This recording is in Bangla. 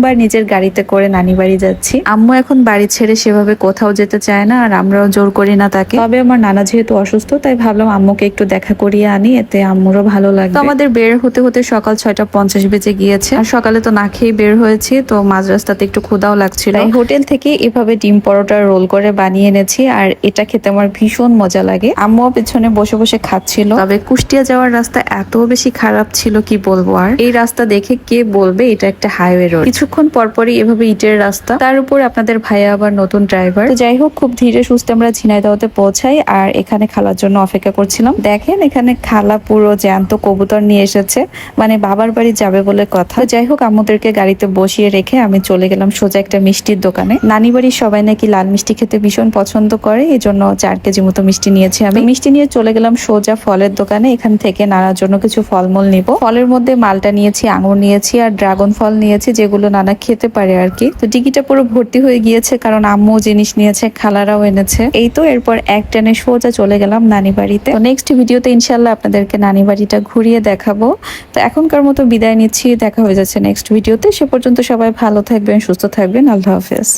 বার নিজের গাড়িতে করে নানি বাড়ি যাচ্ছি। আম্মু এখন বাড়ি ছেড়ে সেভাবে কোথাও যেতে চায় না, আর আমরাও জোর করি না তাকে। তবে আমার নানা যেহেতু অসুস্থ, তাই ভাবলাম আম্মুকে একটু দেখা করিয়ে আনি, এতে আম্মুরও ভালো লাগবে। তো আমাদের বের হতে হতে সকাল 6:50 বেজে গিয়েছে। আর সকালে তো না খেয়ে বের হয়েছি, তো মাঝ রাস্তাতে একটু ক্ষুধাও লাগছিল। তাই হোটেল থেকে এভাবে ডিম পরোটা রোল করে বানিয়ে এনেছি, আর এটা খেতে আমার ভীষণ মজা লাগে। আম্মুও পেছনে বসে বসে খাচ্ছিল। তবে কুষ্টিয়া যাওয়ার রাস্তা এত বেশি খারাপ ছিল, কি বলবো। আর এই রাস্তা দেখে কে বলবে এটা একটা হাইওয়ে রোড। কিছুক্ষণ পরপরই এভাবে ইটের রাস্তা, তার উপর আপনাদের ভাইয়া আবার নতুন ড্রাইভার। তো যাই হোক, খুব ধীরে সুস্থে আমরা ঝিনাইদহতে পৌঁছাই, আর এখানে খালার জন্য অপেক্ষা করছিলাম। দেখেন এখানে খালা পুরো জ্যান্ত কবুতর নিয়ে এসেছে, মানে বাবার বাড়ি যাবে বলে কথা। যাই হোক, আম্মুদেরকে গাড়িতে বসিয়ে রেখে আমি চলে গেলাম সোজা একটা মিষ্টির দোকানে। নানি বাড়ির সবাই নাকি লাল মিষ্টি খেতে ভীষণ পছন্দ করে, এই জন্য 4 কেজি মতো মিষ্টি নিয়েছি আমি। মিষ্টি নিয়ে চলে গেলাম সোজা ফলের দোকানে। এখান থেকে নানার জন্য কিছু ফলমূল নিব। ফলের মধ্যে মালটা নিয়েছি, আঙুর নিয়েছি, আর ড্রাগন ফল নিয়েছি, যেগুলো নানা খেতে পারে আর কি। তো ডিকিটা পুরো ভর্তি হয়ে গিয়েছে, কারণ আম্মু জিনিস নিয়েছে, খালারাও এনেছে। এই তো এরপর এক টানে সোজা চলে গেলাম নানি বাড়িতে। তো নেক্সট ভিডিওতে ইনশাল্লাহ আপনাদেরকে নানি বাড়িটা ঘুরিয়ে দেখাবো। তো এখনকার মতো বিদায় নিচ্ছি, দেখা হয়ে যাচ্ছে নেক্সট ভিডিওতে। সে পর্যন্ত সবাই ভালো থাকবেন, সুস্থ থাকবেন। আল্লাহ হাফেজ।